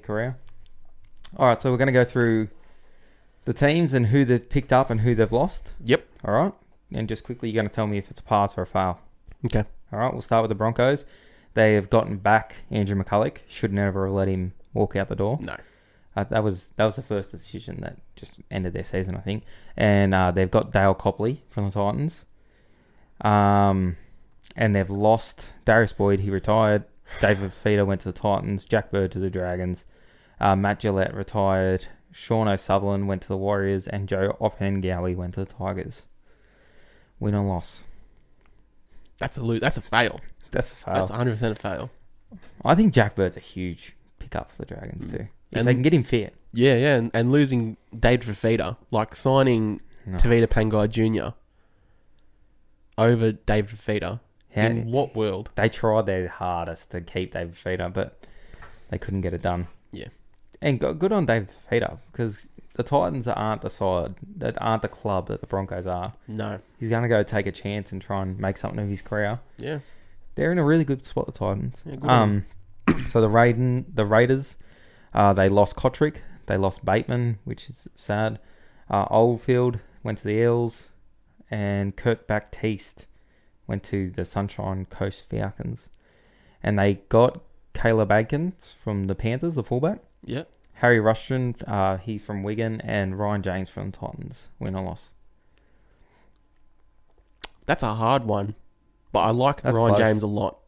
career. All right, so we're going to go through the teams and who they've picked up and who they've lost. Yep. All right. And just quickly, you're going to tell me if it's a pass or a fail. Okay. All right, we'll start with the Broncos. They have gotten back Andrew McCulloch. Should never have let him walk out the door. No. That was the first decision that just ended their season, I think. And they've got Dale Copley from the Titans. And they've lost Darius Boyd. He retired. David Fifita went to the Titans. Jack Bird to the Dragons. Matt Gillette retired. Sean O'Sullivan went to the Warriors. And Joe Offengowie went to the Tigers. Win or loss? That's a fail. That's a fail. That's 100% a fail. I think Jack Bird's a huge pickup for the Dragons too. If And they can get him fit. Yeah. And losing David Fifita, like signing Tavita Pangai Jr. over David Fifita. In what world? They tried their hardest to keep David Fifita, but they couldn't get it done. Yeah. And good on David Fifita, because the Titans aren't the side, that aren't the club that the Broncos are. No. He's going to go take a chance and try and make something of his career. Yeah. They're in a really good spot, the Titans. Yeah, good so the Raiders, they lost Kotrick. They lost Bateman, which is sad. Oldfield went to the Eels. And Kurt Baptiste went to the Sunshine Coast Falcons. And they got Caleb Aikens from the Panthers, the fullback. Yeah. Harry Rushton, he's from Wigan. And Ryan James from the Titans. Win or loss? That's a hard one. But I like That's Ryan close. James a lot.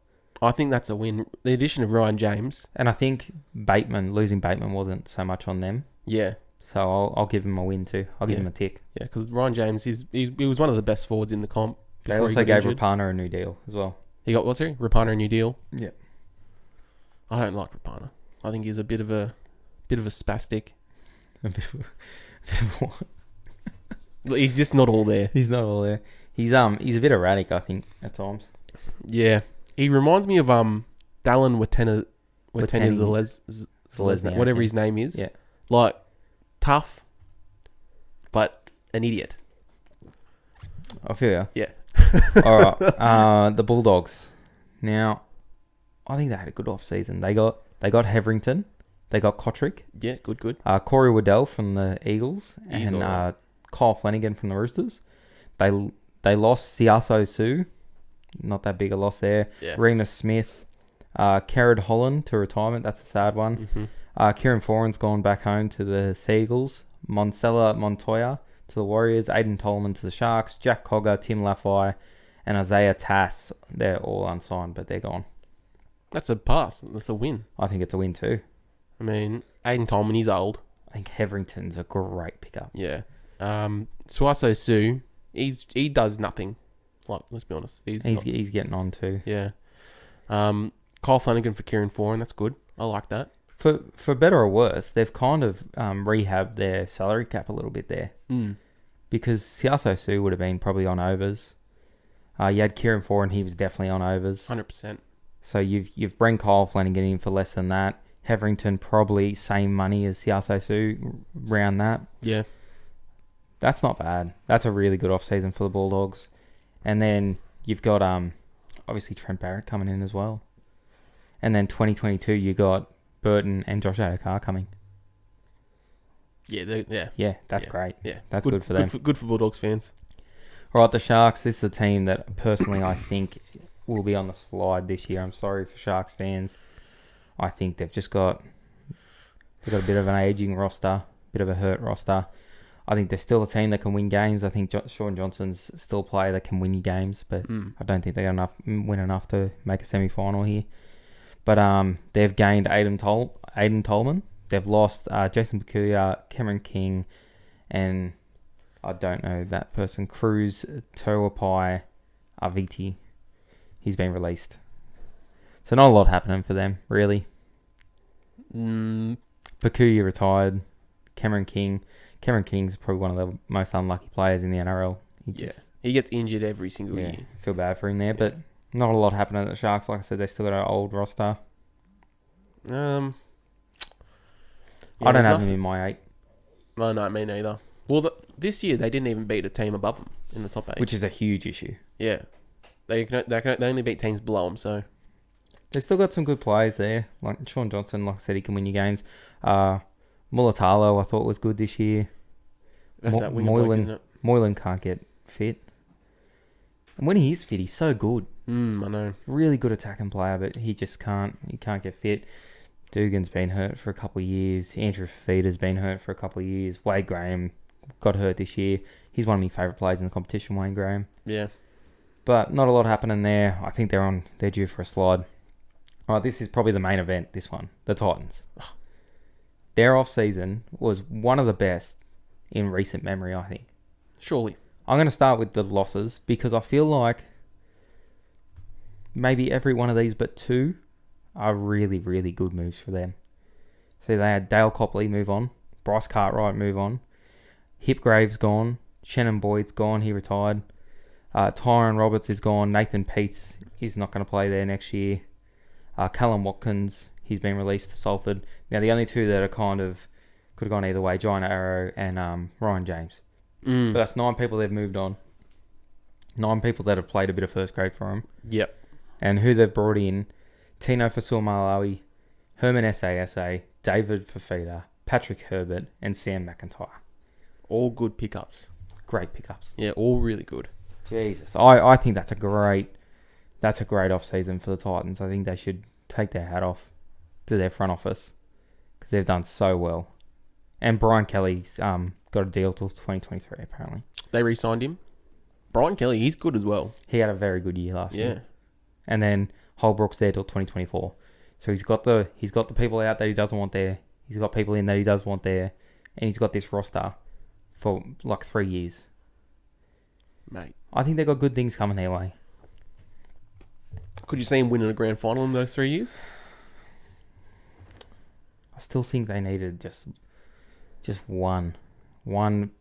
I think that's a win. The addition of Ryan James. And I think losing Bateman wasn't so much on them. Yeah. So I'll give him a win too. I'll give him a tick. Yeah, because Ryan James, he was one of the best forwards in the comp. They also gave Rapana a new deal as well. He got, what's he? Rapana a new deal? Yeah. I don't like Rapana. I think he's a bit of a spastic. A bit of what? He's just not all there. He's not all there. He's a bit erratic, I think, at times. Yeah. He reminds me of Dallin Watena Zalesny, whatever his name is. Yeah. Like, tough, but an idiot. I feel ya. Yeah. All right. The Bulldogs. Now, I think they had a good off-season. They got Heverington. They got Kotrick. Yeah, good. Corey Waddell from the Eagles. He's and alright. Kyle Flanagan from the Roosters. They lost Siaso Sue. Not that big a loss there. Yeah. Remus Smith. Kerrod Holland to retirement. That's a sad one. Mm-hmm. Kieran Foran's gone back home to the Seagulls. Moncella Montoya to the Warriors. Aiden Tolman to the Sharks. Jack Cogger, Tim Laffey, and Isaiah Tass. They're all unsigned, but they're gone. That's a pass. That's a win. I think it's a win too. I mean, Aiden Tolman, he's old. I think Heverington's a great pickup. Yeah. Suaso Sue, he does nothing. Like, let's be honest. He's getting on too. Yeah. Kyle Flanagan for Kieran Foran. That's good. I like that. For better or worse, they've kind of rehabbed their salary cap a little bit there. Because Siaso Sue would have been probably on overs. You had Kieran Foran, he was definitely on overs. 100%. So you've bring Kyle Flanagan in for less than that. Heverington probably same money as Siaso Sue, around that. Yeah. That's not bad. That's a really good off-season for the Bulldogs. And then you've got obviously Trent Barrett coming in as well. And then 2022 you got Burton and Josh Adokar coming. Yeah. Yeah, that's great. Yeah. That's good for them. Good for Bulldogs fans. All right, the Sharks. This is a team that personally I think will be on the slide this year. I'm sorry for Sharks fans. I think they've got a bit of an aging roster, bit of a hurt roster. I think they're still a team that can win games. I think Sean Johnson's still a player that can win you games, but I don't think they're win enough to make a semi-final here. But they've gained Aiden Tolman. They've lost Jason Peculiar, Cameron King, and I don't know that person, Cruz Tuapai Aviti. He's been released. So not a lot happening for them, really. Peculiar retired. Cameron King's probably one of the most unlucky players in the NRL. He gets injured every single year. Feel bad for him there, but not a lot happening at the Sharks. Like I said, they still got an old roster. I don't have them in my 8. No, me neither. Well, this year they didn't even beat a team above them in the top 8. Which is a huge issue. Yeah. They only beat teams below them, so... They've still got some good players there. Like Sean Johnson, like I said, he can win you games. Mulatalo, I thought was good this year. That's that winger bloke, isn't it? Moylan can't get fit. And when he is fit, he's so good. I know. Really good attacking player, but he just can't. He can't get fit. Dugan's been hurt for a couple of years. Andrew Feeder's been hurt for a couple of years. Wade Graham got hurt this year. He's one of my favourite players in the competition, Wayne Graham. Yeah. But not a lot happening there. I think they're due for a slide. All right, this is probably the main event, this one. The Titans. Their off-season was one of the best in recent memory, I think. Surely. I'm going to start with the losses because I feel like maybe every one of these but two are really, really good moves for them. So they had Dale Copley move on. Bryce Cartwright move on. Hipgrave's gone. Shannon Boyd's gone. He retired. Tyron Roberts is gone. Nathan Peets is not going to play there next year. Callum Watkins, he's been released to Salford. Now, the only two that are kind of could have gone either way, John Arrow and Ryan James. But that's 9 people they've moved on. 9 people that have played a bit of first grade for them. Yep. And who they've brought in, Tino Fasul-Malawi, Herman SASA, David Fafita, Patrick Herbert, and Sam McIntyre. All good pickups. Great pickups. Yeah, all really good. Jesus. I think that's a great off-season for the Titans. I think they should take their hat off to their front office because they've done so well. And Brian Kelly's got a deal till 2023, apparently. They re-signed him. Brian Kelly, he's good as well. He had a very good year last year. Yeah. And then Holbrook's there till 2024. So he's got the people out that he doesn't want there. He's got people in that he does want there. And he's got this roster for like 3 years. Mate. I think they've got good things coming their way. Could you see him winning a grand final in those 3 years? I still think they needed just one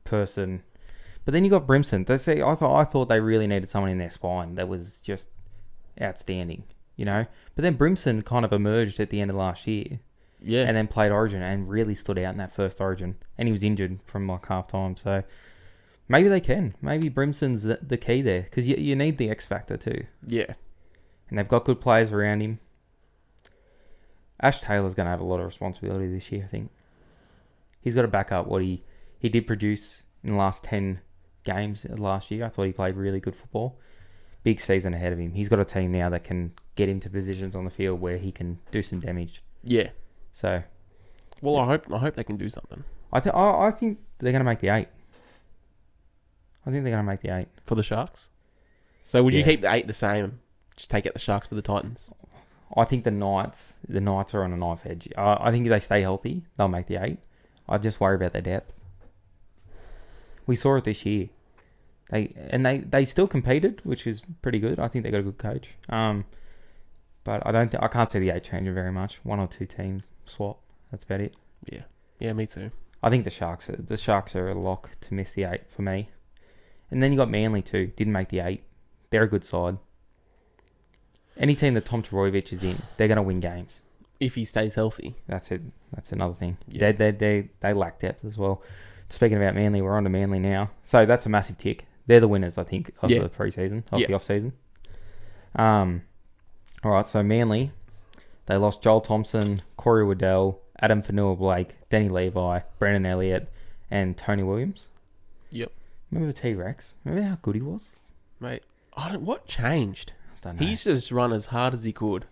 person. But then you got Brimson. They say I thought they really needed someone in their spine that was just outstanding, you know. But then Brimson kind of emerged at the end of last year, Yeah. and then played Origin and really stood out in that first Origin. And he was injured from like half time, so maybe they can. Maybe Brimson's the key there because you need the X factor too. Yeah. And they've got good players around him. Ash Taylor's going to have a lot of responsibility this year, I think. He's got to back up what he did produce in the last 10 games last year. I thought he played really good football. Big season ahead of him. He's got a team now that can get him to positions on the field where he can do some damage. Yeah. So, well, yeah. I hope they can do something. I think they're going to make the 8. I think they're going to make the 8 for the Sharks. So would you keep the 8 the same? Just take out the Sharks for the Titans. I think the Knights are on a knife edge. I think if they stay healthy, they'll make the 8. I just worry about their depth. We saw it this year. They still competed, which is pretty good. I think they got a good coach. But I can't see the 8 changing very much. 1 or 2 team swap. That's about it. Yeah. Yeah, me too. I think the Sharks are a lock to miss the 8 for me. And then you got Manly too. Didn't make the 8. They're a good side. Any team that Tom Trbojevic is in, they're going to win games. If he stays healthy. That's it. That's another thing. Yeah. They lack depth as well. Speaking about Manly, we're on to Manly now. So that's a massive tick. They're the winners, I think, of the pre-season, of the off-season. All right, so Manly, they lost Joel Thompson, Corey Waddell, Adam Fanua-Blake, Danny Levi, Brandon Elliott, and Tony Williams. Yep. Remember T-Rex? Remember how good he was? Mate, what changed? I don't know. He used to just run as hard as he could,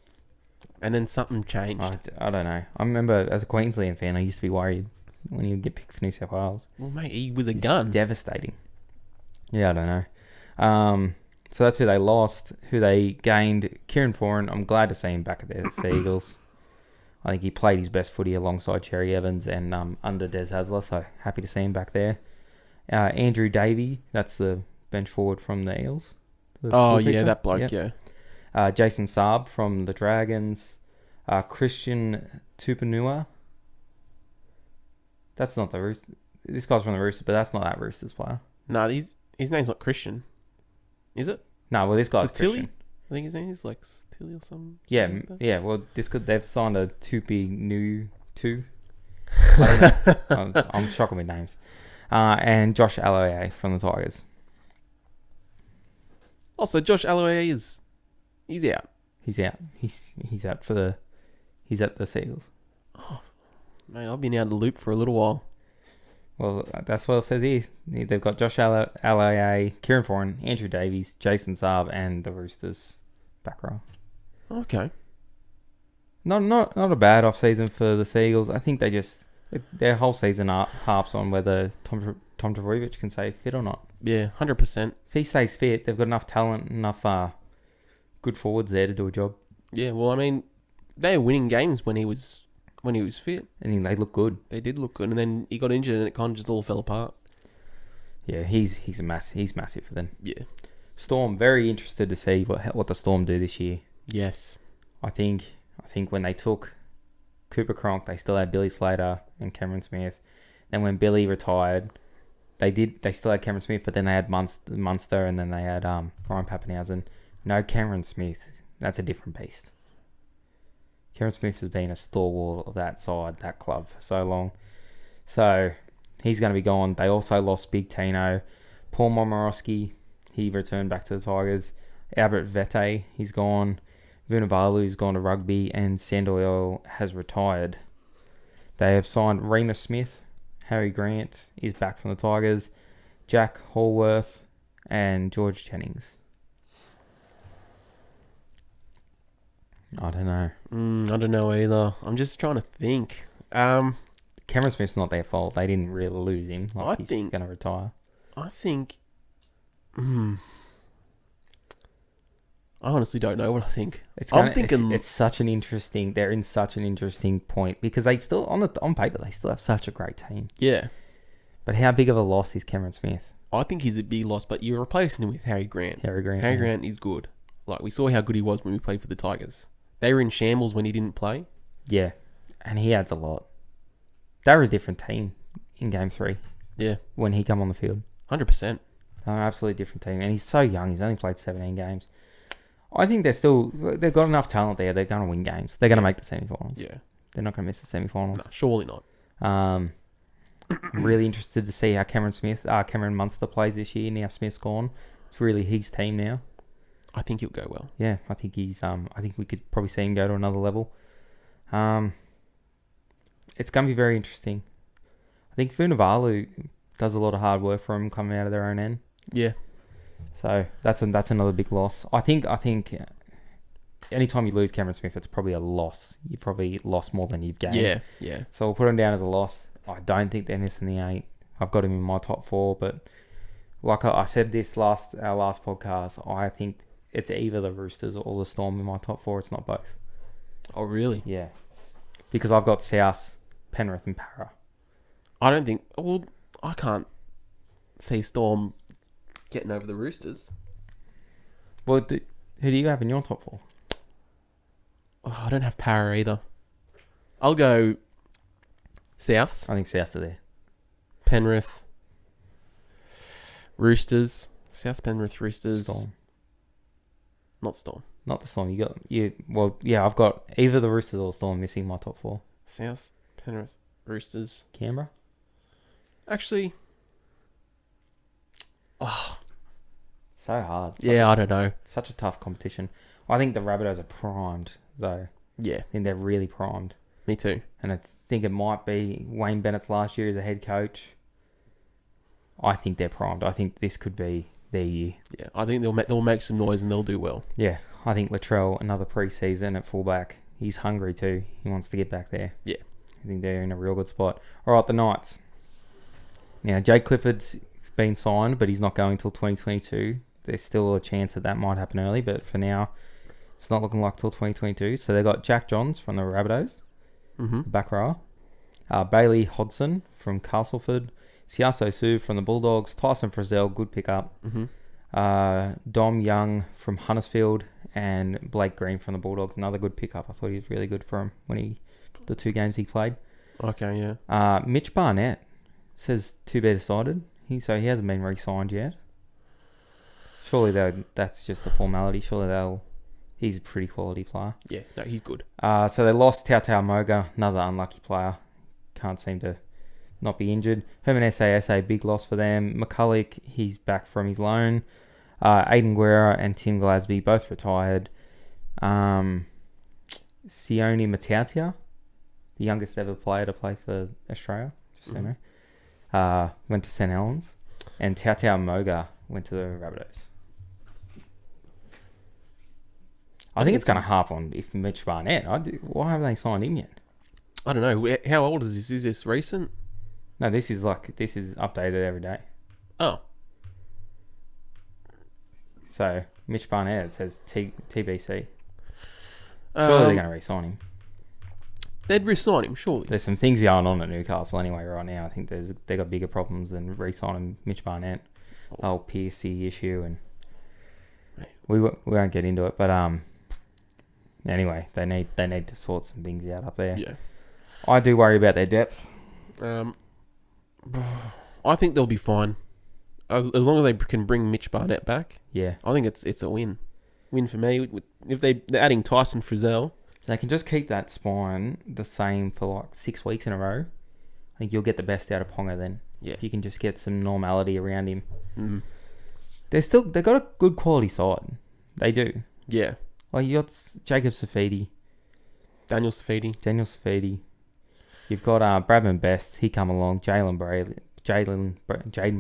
and then something changed. I don't know. I remember as a Queensland fan, I used to be worried when he would get picked for New South Wales. Well, mate, he was a gun. Devastating. Yeah, I don't know. So that's who they lost. Who they gained, Kieran Foran. I'm glad to see him back at the Sea Eagles. I think he played his best footy alongside Cherry Evans and under Des Hasler, so happy to see him back there. Andrew Davey, that's the bench forward from the Eels. That bloke, yeah. Jason Saab from the Dragons. Christian Tupanua. That's not the Roosters. This guy's from the Roosters, but that's not that Roosters player. No, his name's not Christian. Is it? No, well, this guy's Christian. I think his name is like Tilly or something. Yeah. Well, they've signed a Tupi New 2. I don't know. I'm shocking with names. And Josh Aloiai from the Tigers. Also, Josh Aloiai he's out. He's out. He's out for the. He's at the Seagulls. Oh, mate, I've been out of the loop for a little while. Well, that's what it says here. They've got Josh Alaa, Kieran Foran, Andrew Davies, Jason Saab, and the Roosters back row. Okay. Not a bad off season for the Seagulls. I think their whole season harps on whether Tom Trbojevic can stay fit or not. Yeah, 100%. If he stays fit, they've got enough talent, enough good forwards there to do a job. Yeah, well, I mean, they were winning games when he was fit. And they look good. They did look good, and then he got injured, and it kind of just all fell apart. Yeah, he's massive for them. Yeah. Storm, very interested to see what the Storm do this year. Yes. I think when they took Cooper Cronk, they still had Billy Slater and Cameron Smith. And when Billy retired, they still had Cameron Smith, but then they had Munster, and then they had Ryan Papenhuyzen. No Cameron Smith. That's a different beast. Cameron Smith has been a stalwart of that side, that club, for so long. So he's going to be gone. They also lost Big Tino. Paul Momorowski, he returned back to the Tigers. Albert Vete, he's gone. Vunivalu's gone to rugby, and Sandoyle has retired. They have signed Remus Smith. Harry Grant is back from the Tigers. Jack Hallworth and George Jennings. I don't know. I don't know either. I'm just trying to think. Cameron Smith's not their fault. They didn't really lose him. He's going to retire. I think... I honestly don't know what I think. It's such an interesting... They're in such an interesting point because they still, on paper, they still have such a great team. Yeah. But how big of a loss is Cameron Smith? I think he's a big loss, but you're replacing him with Harry Grant. Harry Grant is good. Like, we saw how good he was when we played for the Tigers. They were in shambles when he didn't play. Yeah. And he adds a lot. They were a different team in Game 3. Yeah. When he come on the field. 100%. They're an absolutely different team. And he's so young. He's only played 17 games. I think they've got enough talent there. They're going to win games. They're going to make the semi-finals. Yeah. They're not going to miss the semi-finals. No, surely not. I'm really interested to see how Cameron Munster plays this year. Now Smith's gone. It's really his team now. I think he'll go well. Yeah, I think I think we could probably see him go to another level. It's going to be very interesting. I think Vunivalu does a lot of hard work for him coming out of their own end. Yeah. So that's another big loss. I think anytime you lose Cameron Smith, it's probably a loss. You probably lost more than you've gained. Yeah. So we'll put him down as a loss. I don't think they're missing the 8. I've got him in my top 4, but like I said our last podcast, I think it's either the Roosters or the Storm in my top 4. It's not both. Oh, really? Yeah. Because I've got South, Penrith and Para. I don't think... Well, I can't see Storm getting over the Roosters. Well, who do you have in your top 4? Oh, I don't have Para either. I'll go Souths. I think Souths are there. Penrith. Roosters. South Penrith Roosters. Storm. Not Storm. Not the Storm. I've got either the Roosters or the Storm missing my top 4. South Penrith Roosters. Canberra? Actually... So hard. I don't know. Such a tough competition. I think the Rabbitohs are primed, though. Yeah. I think they're really primed. Me too. And I think it might be Wayne Bennett's last year as a head coach. I think they're primed. I think this could be their year. Yeah, I think they'll make some noise and they'll do well. Yeah, I think Latrell, another pre-season at fullback. He's hungry too. He wants to get back there. Yeah. I think they're in a real good spot. All right, the Knights. Now, Jake Clifford's been signed, but he's not going until 2022. There's still a chance that might happen early, but for now, it's not looking like till 2022. So they got Jack Johns from the Rabbitohs, back row. Bailey Hodson from Castleford. Siaso Su from the Bulldogs. Tyson Frizzell, good pickup. Dom Young from Huddersfield. And Blake Green from the Bulldogs, another good pickup. I thought he was really good for him the 2 games he played. Okay, yeah. Mitch Barnett says to be decided. He hasn't been re-signed yet. Surely that's just a formality. He's a pretty quality player. Yeah, no, he's good. So they lost Tautau Moga, another unlucky player. Can't seem to not be injured. Herman SA, big loss for them. McCulloch, he's back from his loan. Aiden Guerra and Tim Glasby both retired. Sione Matautia, the youngest ever player to play for Australia, just so you know, went to St Helens, and Tautau Moga went to the Rabbitohs. I think it's going to harp on if Mitch Barnett. Why haven't they signed him yet? I don't know. How old is this? Is this recent? No, this is updated every day. Oh. So Mitch Barnett, it says TBC. Surely they're going to re-sign him. They'd re-sign him, surely. There's some things going on at Newcastle anyway right now. I think they got bigger problems than re-signing Mitch Barnett. The whole PSC issue, and we won't get into it. But anyway, they need to sort some things out up there. Yeah. I do worry about their depth. I think they'll be fine. As long as they can bring Mitch Barnett back. Yeah. I think it's a win. Win for me. If they're adding Tyson Frizzell. They can just keep that spine the same for like 6 weeks in a row. I think you'll get the best out of Ponga then. Yeah. If you can just get some normality around him. Mm-hmm. They've got a good quality side. They do. Yeah. Like you got Jacob Safidi. Daniel Safidi. You've got Bradman Best. He come along. Jaden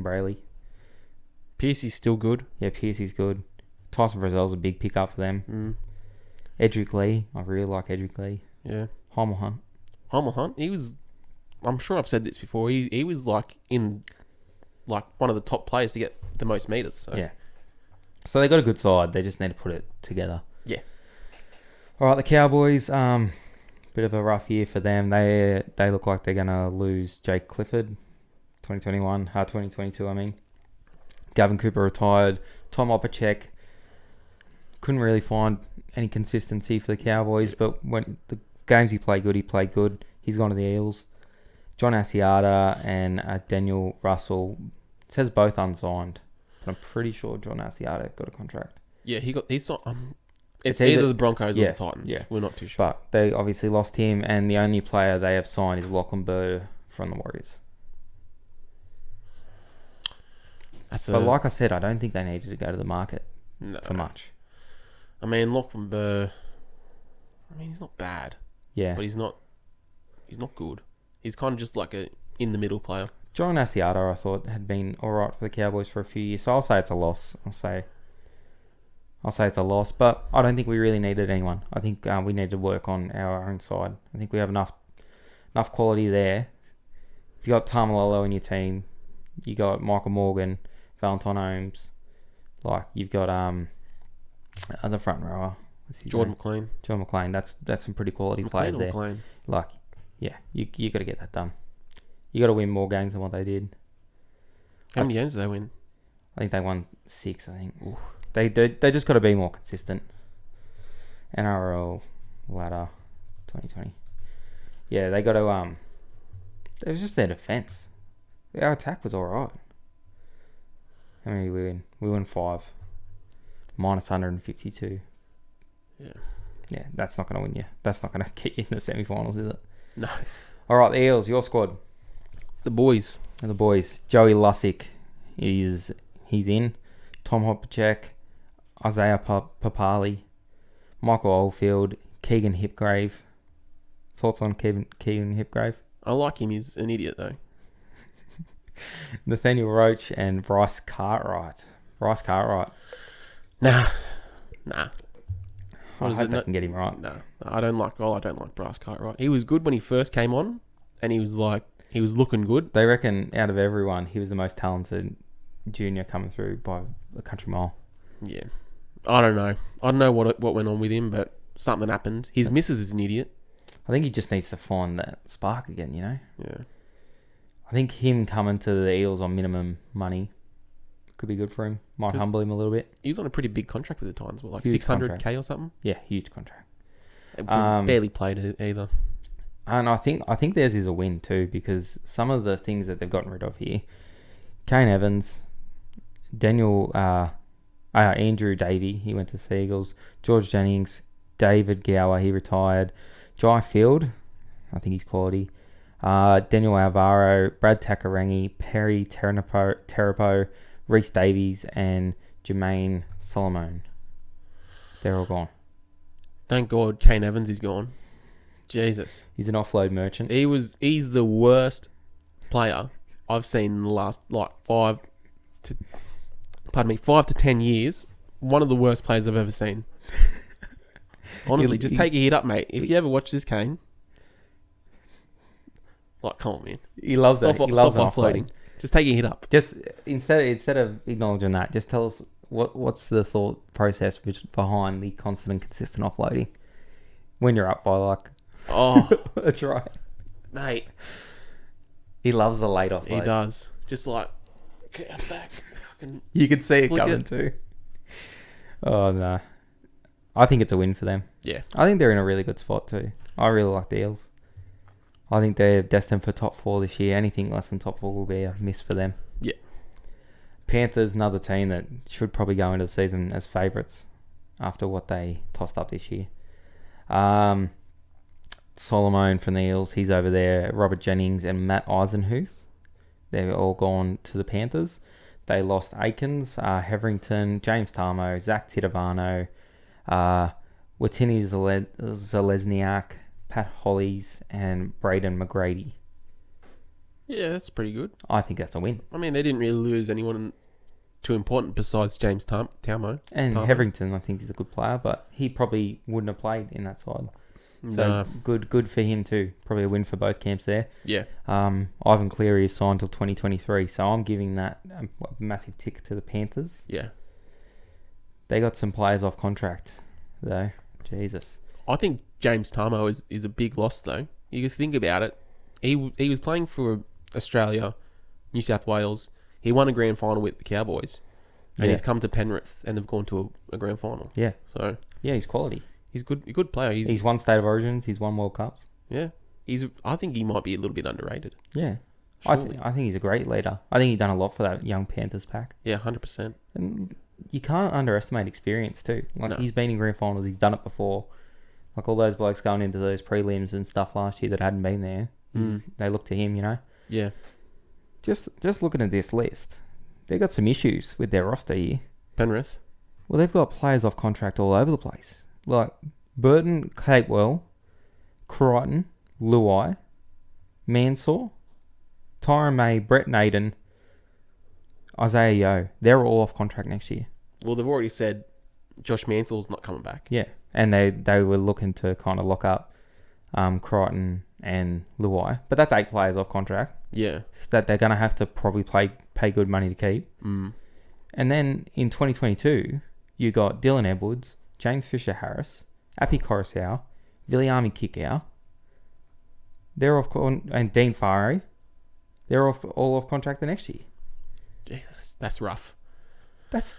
Brayley. Piercy's still good. Yeah, Piercy's good. Tyson Frizzell's a big pickup for them. Edric Lee. I really like Edric Lee. Yeah. Hunt. He was... I'm sure I've said this before. He was like in one of the top players to get the most meters. So. Yeah. So they got a good side. They just need to put it together. Yeah. All right, the Cowboys. Bit of a rough year for them. They look like they're gonna lose Jake Clifford, 2022. I mean, Gavin Cooper retired. Tom Opacek couldn't really find any consistency for the Cowboys, but when the games he played good. He's gone to the Eels. John Asiata and Daniel Russell, it says both unsigned, but I'm pretty sure John Asiata got a contract. Yeah, he's not. It's either the Broncos or the Titans. Yeah, we're not too sure. But they obviously lost him, and the only player they have signed is Lachlan Burr from the Warriors. But like I said, I don't think they needed to go to the market for much. I mean, Lachlan Burr. He's not bad. Yeah, but he's not good. He's kind of just like a in the middle player. John Asiata, I thought, had been all right for the Cowboys for a few years, so I'll say it's a loss. I'll say it's a loss, but I don't think we really needed anyone. I think we need to work on our own side. I think we have enough quality there. If you got Tamalolo in your team, you got Michael Morgan, Valentine Holmes, like you've got the front rower, Jordan McLean. That's some pretty quality players there. McLean. Like, yeah, you got to get that done. You got to win more games than what they did. How many games did they win? I think they won 6. I think. Ooh. They just got to be more consistent. NRL ladder 2020. Yeah, they got to it was just their defense. Our attack was alright. How many did we win? We won 5. Minus 152. Yeah. Yeah, that's not going to win you. That's not going to get you in the semi-finals, is it? No. Alright, the Eels, your squad. The boys. Joey Lussick he's in. Tom Hopacek, Isaiah Papali, Michael Oldfield, Keegan Hipgrave. Thoughts on Keegan Hipgrave? I like him. He's an idiot, though. Nathaniel Roach and Bryce Cartwright. Nah. I hope they can get him right. Nah. I don't like Bryce Cartwright. He was good when he first came on, and he was looking good. They reckon out of everyone, he was the most talented junior coming through by a country mile. Yeah. I don't know what went on with him, but something happened. His missus is an idiot. I think he just needs to find that spark again, you know? Yeah. I think him coming to the Eels on minimum money could be good for him. Might humble him a little bit. He was on a pretty big contract with the Titans, like huge 600k or something? Yeah, huge contract. Barely played either. And I think theirs is a win too, because some of the things that they've gotten rid of here, Kane Evans, Daniel, Andrew Davey, he went to Seagulls, George Jennings, David Gower, he retired, Jai Field, I think he's quality, Daniel Alvaro, Brad Takarangi, Perry Terapo, Reece Davies, and Jermaine Solomon. They're all gone. Thank God Kane Evans is gone. Jesus. He's an offload merchant. He's the worst player I've seen in the last 5 to 10 years. One of the worst players I've ever seen. Honestly, just take your head up, mate. If you ever watch this, Kane, come on, man. He loves that. He loves offloading. Just take your head up. Just instead of acknowledging that, just tell us what's the thought process behind the constant and consistent offloading when you're up by that's right, mate. He loves the late offload. He does. Just get out back. You can see it coming too. Oh no, I think it's a win for them. Yeah, I think they're in a really good spot too. I really like the Eels. I think they're destined for top 4 this year. Anything less than top 4 will be a miss for them. Yeah. Panthers, another team that should probably go into the season as favourites after what they tossed up this year. Solomon from the Eels, he's over there. Robert Jennings and Matt Eisenhuth, they've all gone to the Panthers. They lost Aikens, Heverington, James Tarmo, Zach Titovano, Watini Zalesniak, Pat Hollies, and Braden McGrady. Yeah, that's pretty good. I think that's a win. I mean, they didn't really lose anyone too important besides James Tarmo. And Heverington, I think, is a good player, but he probably wouldn't have played in that side. So good for him too. Probably a win for both camps there. Yeah. Ivan Cleary is signed till 2023, so I'm giving that a massive tick to the Panthers. Yeah. They got some players off contract, though. Jesus. I think James Tarmo is a big loss, though. You can think about it. He was playing for Australia, New South Wales. He won a grand final with the Cowboys. And he's come to Penrith and they've gone to a grand final. Yeah. So yeah, he's quality. He's a good player. He's won State of Origins. He's won World Cups. Yeah. I think he might be a little bit underrated. Yeah. I think he's a great leader. I think he's done a lot for that young Panthers pack. Yeah, 100%. And you can't underestimate experience too. He's been in grand finals. He's done it before. All those blokes going into those prelims and stuff last year that hadn't been there. They look to him, Yeah. Just looking at this list, they've got some issues with their roster here. Penrith? Well, they've got players off contract all over the place. Like Burton, Capewell, Crichton, Luai, Mansour, Tyron May, Brett Naden, Isaiah Yeo. They're all off contract next year. Well, they've already said Josh Mansour's not coming back. Yeah, and they were looking to kind of lock up Crichton and Luai. But that's 8 players off contract. Yeah. That they're going to have to probably pay good money to keep. Mm. And then in 2022, you got Dylan Edwards, James Fisher-Harris, Api Coruscant, Viliami Kikau. They're off, and Dean Farre. They're all off contract the next year. Jesus, that's rough.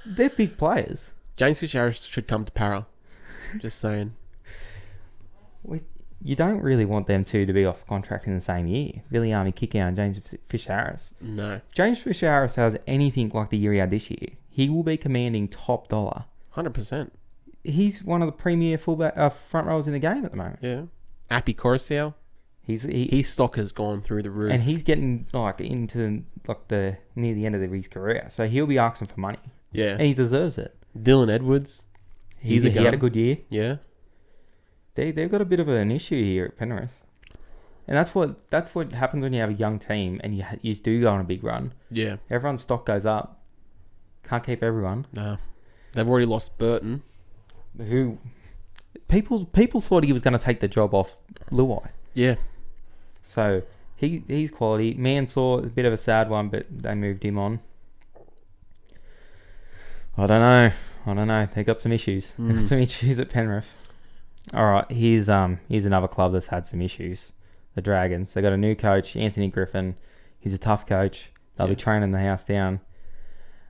They're big players. James Fisher-Harris should come to Para. Just saying. You don't really want them two to be off contract in the same year. Viliami Kikau and James Fisher-Harris. No. James Fisher-Harris has anything like the year he had this year. He will be commanding top dollar. 100%. He's one of the premier front rowers in the game at the moment. Yeah. Api Coruscant. His stock has gone through the roof. And he's getting into the near the end of his career. So he'll be asking for money. Yeah. And he deserves it. Dylan Edwards. He had a good year. Yeah. They've got a bit of an issue here at Penrith. And that's what happens when you have a young team and you do go on a big run. Yeah. Everyone's stock goes up. Can't keep everyone. No. They've already lost Burton. Who people thought he was going to take the job off Luai. Yeah. So he's quality. Mansour is a bit of a sad one, but they moved him on. I don't know. They got some issues. They got some issues at Penrith. All right, here's another club that's had some issues. The Dragons. They got a new coach, Anthony Griffin. He's a tough coach. They'll be training the house down.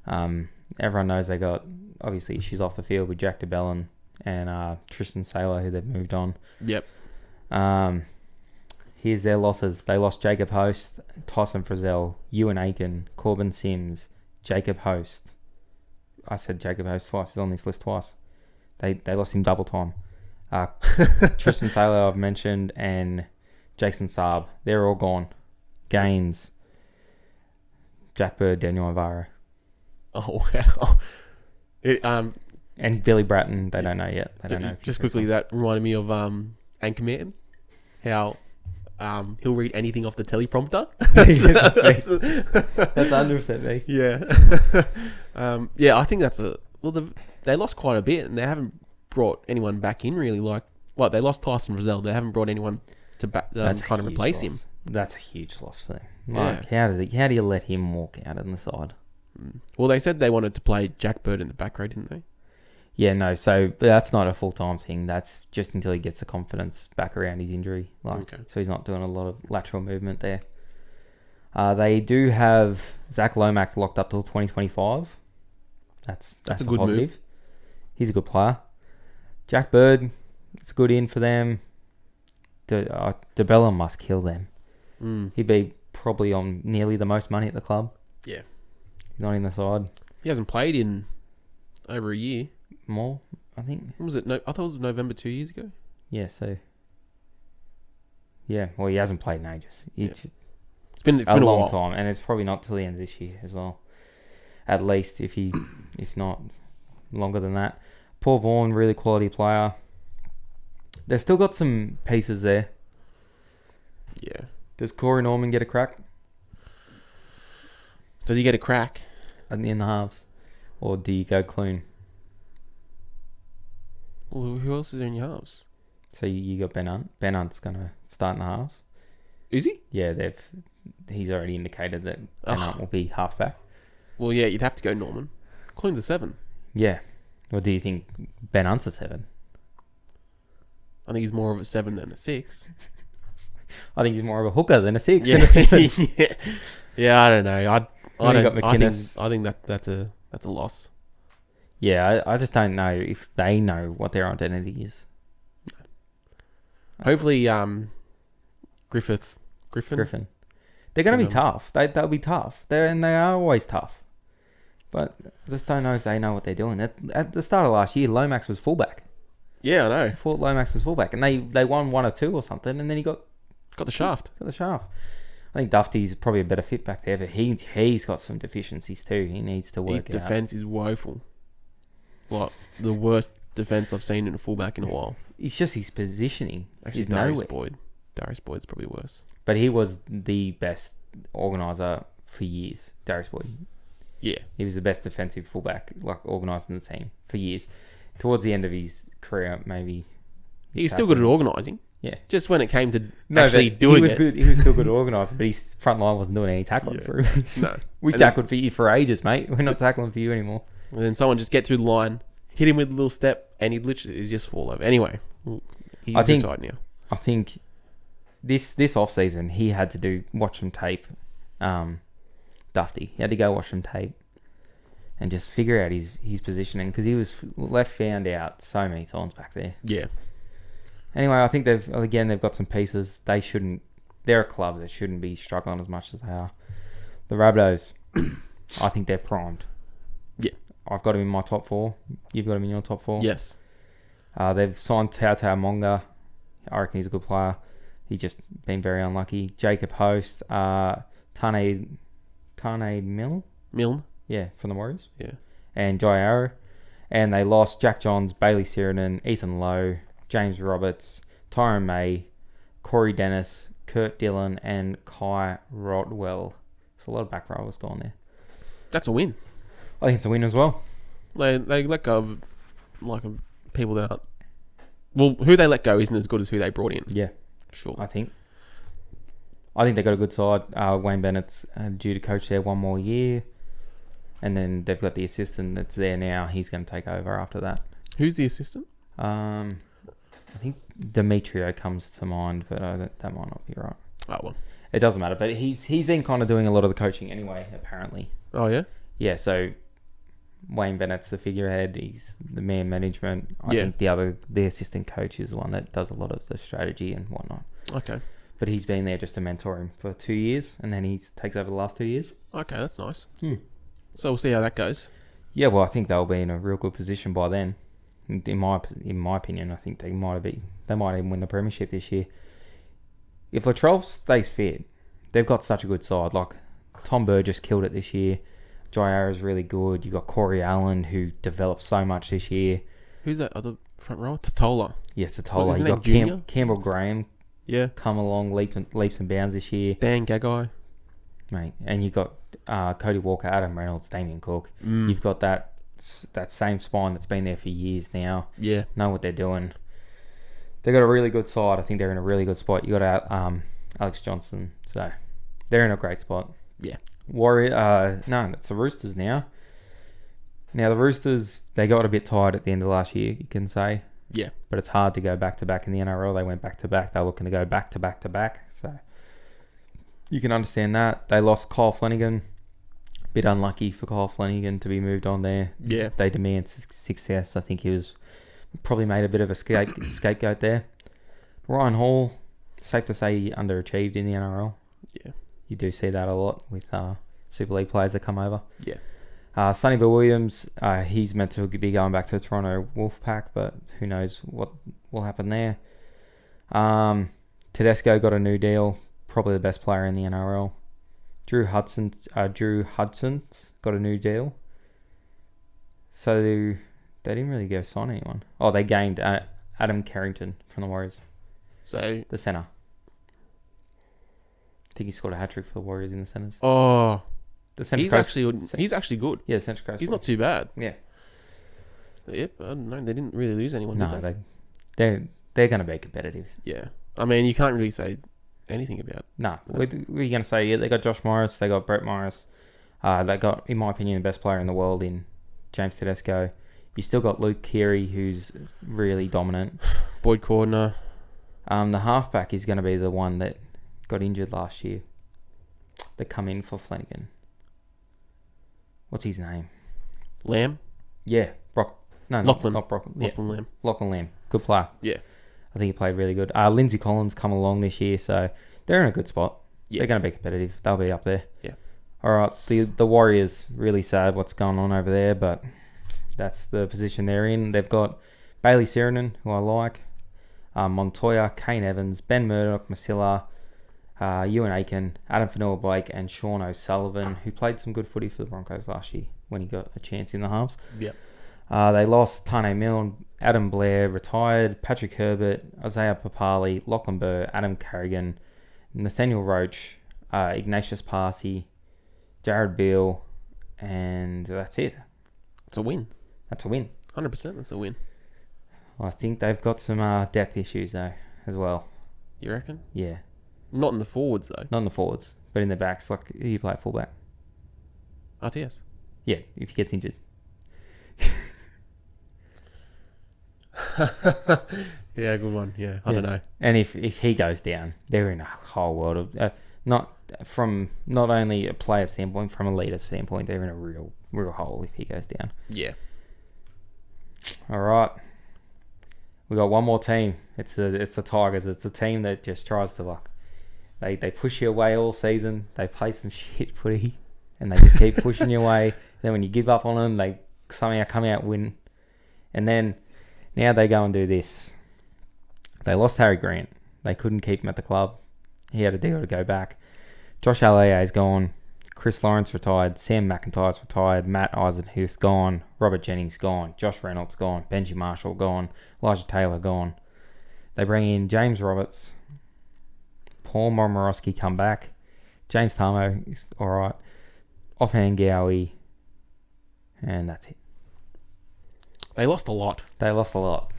Everyone knows they got obviously issues off the field with Jack DeBellin and Tristan Saylor, who they've moved on. Yep. Here's their losses. They lost Jacob Host, Tyson Frizzell, Ewan Aiken, Corbin Sims, Jacob Host. I said Jacob Host twice. He's on this list twice. They lost him double time. Tristan Saylor I've mentioned, and Jason Saab. They're all gone. Gaines, Jack Bird, Daniel Alvaro. Oh wow! And Billy Bratton, they don't know yet. They don't know. If Just he's quickly, gonna that reminded me of Anchorman. How he'll read anything off the teleprompter. That's 100% me. Yeah. Yeah, I think that's they lost quite a bit, and they haven't brought anyone back in really. They lost Tyson Frizzell. They haven't brought anyone to That's kind of a huge replace loss. him. That's a huge loss for them. Yeah. Like, how do you let him walk out on the side? Well, they said they wanted to play Jack Bird in the back row, didn't they? Yeah, no. So that's not a full-time thing. That's just until he gets the confidence back around his injury. So he's not doing a lot of lateral movement there. They do have Zach Lomax locked up till 2025. That's a good positive move. He's a good player. Jack Bird, it's a good in for them. DeBella must kill them. He'd be probably on nearly the most money at the club. Yeah. Not in the side. He hasn't played in over a year. More, I think. When was it? No, I thought it was November 2 years ago. Yeah, so... Yeah, well, he hasn't played in ages. It's been a long long while. time, and it's probably not till the end of this year as well. At least, if not longer than that. Paul Vaughan, really quality player. They've still got some pieces there. Yeah. Does Corey Norman get a crack Does he get a crack? in the halves? Or do you go Clune? Well, who else is in your halves? So you got Ben Hunt. Ben Hunt's going to start in the halves. Is he? Yeah, he's already indicated that Ben Hunt will be halfback. Well, yeah, you'd have to go Norman. Clune's a 7. Yeah. Or do you think Ben Hunt's a 7? I think he's more of a 7 than a 6. I think he's more of a hooker than a 6. Yeah, Than a 7. Yeah, I don't know. Then you got McInnes. I think that's a loss. Yeah, I just don't know if they know what their identity is. Hopefully, Griffin. They're going to be tough. They'll be tough. They are always tough. But I just don't know if they know what they're doing. At the start of last year, Lomax was fullback. Yeah, I know. I thought Lomax was fullback, and they won 1 or 2 or something, and then he got the shaft. Got the shaft. I think Dufty's probably a better fit back there, but he's got some deficiencies too. He needs to work His it out. defense is woeful. Like the worst defense I've seen in a fullback in a while. It's just his positioning. Actually, He's Darius nowhere. Boyd. Darius Boyd's probably worse. But he was the best organiser for years. Darius Boyd. Yeah. He was the best defensive fullback, organising the team for years. Towards the end of his career, maybe He was still good at organising. Yeah. Just when it came to actually doing he was it. good. He was still good at organising, but his front line wasn't doing any tackling for him. No. We tackled for you for ages, mate. We're not tackling for you anymore. And then someone just get through the line, hit him with a little step, and he literally is just fall over. Anyway, he's retired now. I think this off season he had to watch some tape. Dufty, he had to go watch some tape and just figure out his positioning because he was left found out so many times back there. Yeah. Anyway, I think they've got some pieces. They're a club that shouldn't be struggling as much as they are. The Rabbitohs, I think they're primed. Yeah. I've got them in my top 4. You've got them in your top 4. Yes. They've signed Tautau Monga. I reckon he's a good player. He's just been very unlucky. Jacob Host, Tane Milne. Yeah, from the Warriors. Yeah. And Jai Arrow. And they lost Jack Johns, Bailey Sirenen, Ethan Lowe, James Roberts, Tyrone May, Corey Dennis, Kurt Dillon, and Kai Rodwell. So a lot of back rowers gone there. That's a win. I think it's a win as well. They let go of people that aren't... Well, who they let go isn't as good as who they brought in. Yeah. Sure. I think they got a good side. Wayne Bennett's due to coach there 1 more year. And then they've got the assistant that's there now. He's going to take over after that. Who's the assistant? I think Demetrio comes to mind, but that might not be right. Oh, well. It doesn't matter. But he's been kind of doing a lot of the coaching anyway, apparently. Oh, yeah? Yeah, so Wayne Bennett's the figurehead. He's the man management. I Yeah. think the assistant coach is the one that does a lot of the strategy and whatnot. Okay. But he's been there just to mentor him for 2 years, and then he takes over the last 2 years. Okay, that's nice. So we'll see how that goes. Yeah, well, I think they'll be in a real good position by then. In my opinion, I think they might even win the premiership this year. If Latrell stays fit, they've got such a good side. Like Tom Burgess killed it this year. Jair is really good. You got Corey Allen, who developed so much this year. Who's that other front rower? Totola. Yeah, Totola. Isn't You that got junior? Campbell Graham Yeah. come along leaps and bounds this year, Dan Gagai. mate. And you got Cody Walker, Adam Reynolds, Damien Cook. You've got that same spine that's been there for years now. Yeah. Know what they're doing. They've got a really good side. I think they're in a really good spot. You got Alex Johnson, so they're in a great spot. Yeah. No, it's the Roosters now. Now the Roosters, they got a bit tired at the end of last year, you can say. Yeah. But it's hard to go back to back in the NRL. They went back to back. They're looking to go back to back to back. So you can understand that. They lost Kyle Flanagan. Bit unlucky for Kyle Flanagan to be moved on there. Yeah. They demand success. I think he was probably made a bit of a scapegoat there. Ryan Hall, safe to say he underachieved in the NRL. Yeah. You do see that a lot with Super League players that come over. Yeah. Sonny Bill Williams, he's meant to be going back to the Toronto Wolfpack, but who knows what will happen there. Tedesco got a new deal, probably the best player in the NRL. Drew Hudson's got a new deal. So they didn't really go sign anyone. Oh, they gained Adam Carrington from the Warriors, So. the centre. I think he scored a hat-trick for the Warriors in the centres. Oh. The centre He's actually good. Yeah, the centre coast. He's not too bad. Yeah. Yep. I don't know. They didn't really lose anyone, did No, they? they're going to be competitive. Yeah. I mean, you can't really say anything about. No, we're going to say, yeah, they got Josh Morris, they got Brett Morris. They got, in my opinion, the best player in the world in James Tedesco. You still got Luke Keary, who's really dominant. Boyd Cordner. The halfback is going to be the one that got injured last year. That come in for Flanagan. What's his name? Lamb. Yeah, Brock. No, Lachlan. not Brock. Yeah, Lachlan Lamb. Lachlan Lamb. Good player. Yeah. I think he played really good. Lindsay Collins come along this year, so they're in a good spot. Yeah. They're going to be competitive. They'll be up there. Yeah. All right. The Warriors, really sad what's going on over there, but that's the position they're in. They've got Bailey Sirenen, who I like, Montoya, Kane Evans, Ben Murdoch, Masilla, Ewan Aiken, Adam Fanua-Blake, and Sean O'Sullivan, who played some good footy for the Broncos last year when he got a chance in the halves. Yep. They lost Tane Milne, Adam Blair retired, Patrick Herbert, Isaiah Papali, Lachlan Burr, Adam Carrigan, Nathaniel Roach, Ignatius Parsi, Jared Beale, and that's it. It's a win. That's a win. 100%. That's a win. I think they've got some depth issues though as well. You reckon? Yeah, Not in the forwards though. not in the forwards, but in the backs. Like who you play at fullback? RTS. Yeah, if he gets injured. Yeah, good one. Yeah, I don't know. And if he goes down, they're in a whole world of not only a player standpoint, from a leader standpoint, they're in a real hole if he goes down. Yeah. All right, we got one more team. It's the Tigers. It's a team that just tries to they push you away all season. They play some shit footy, and they just keep pushing you away. Then when you give up on them, they somehow come out win, and then now they go and do this. They lost Harry Grant. They couldn't keep him at the club. He had a deal to go back. Josh Allier is gone. Chris Lawrence retired. Sam McIntyre's retired. Matt Eisenhuth gone. Robert Jennings gone. Josh Reynolds gone. Benji Marshall gone. Elijah Taylor gone. They bring in James Roberts. Paul Momorowski come back. James Tamo is alright. Offhand Gowie. And that's it. They lost a lot. They lost a lot.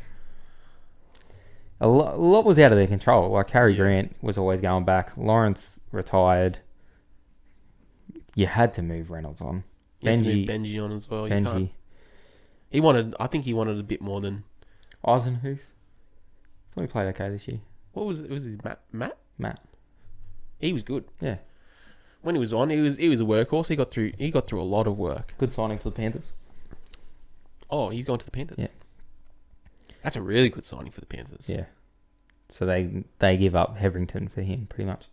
A lot was out of their control. Like Harry Grant was always going back. Lawrence retired. You had to move Reynolds on. You had to move Benji on as well. You Benji. can't. I think he wanted a bit more than Eisenhuth. Thought he played okay this year. what was it? Was his Matt? Matt. He was good. Yeah. When he was on, he was a workhorse. He got through a lot of work. Good signing for the Panthers. Oh, he's going to the Panthers. Yeah. That's a really good signing for the Panthers. Yeah. So they give up Heverington for him pretty much.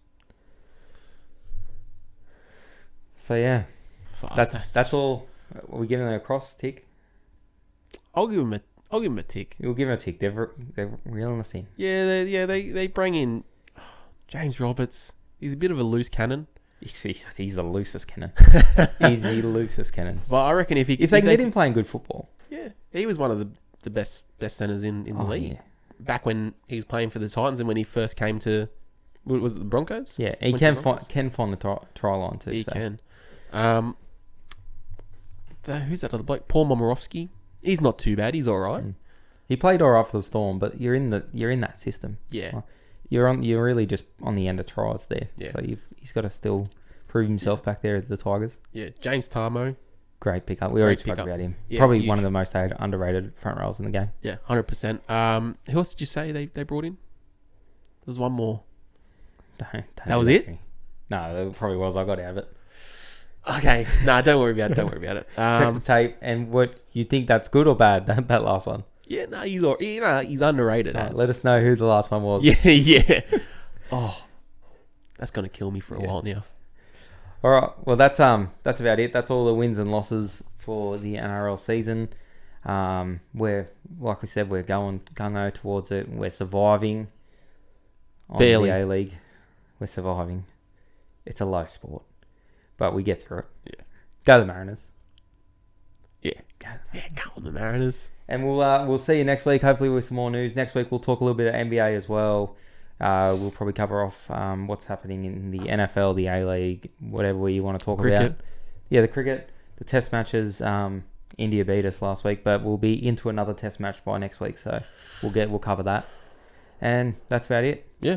So yeah. Fuck, That's all. Are we giving them a cross tick? I'll give him a tick. We'll give them a tick. They're reeling us in. Yeah, they bring in James Roberts. He's a bit of a loose cannon. He's the loosest cannon. He's the loosest cannon. But I reckon if they can get him playing good football. Yeah, he was one of the best centers in the league. Yeah. Back when he was playing for the Titans and when he first came to, was it the Broncos? Yeah, he can find the try line too. He can. Who's that other bloke? Paul Momorowski. He's not too bad. He's all right. He played all right for the Storm, but you're in that system. Yeah. You're really just on the end of tries there. Yeah. So he's got to still prove himself back there at the Tigers. Yeah. James Tarmo. Great pickup. We already spoke about him. Yeah, Probably huge. one of the most underrated front rows in the game. Yeah, 100%. Who else did you say they brought in? There's one more. That was it? No, it probably was. I got out of it. Okay. Nah, don't worry about it. Don't worry about it. Check the tape, and what you think that's good or bad? That last one. Yeah, no, he's underrated. Let us know who the last one was. Yeah, yeah. Oh, that's gonna kill me for a while now. All right. Well, that's about it. That's all the wins and losses for the NRL season. We're, like we said, we're going gung-ho towards it. We're surviving. Barely. The A-League. We're surviving. It's a low sport, but we get through it. Yeah. Go the Mariners. Yeah. Go on the Mariners. And we'll see you next week, hopefully with some more news. Next week we'll talk a little bit of NBA as well. We'll probably cover off what's happening in the NFL, the A-League, whatever you want to talk about. Yeah, the cricket, the test matches. India beat us last week, but we'll be into another test match by next week, so we'll cover that. And that's about it. Yeah.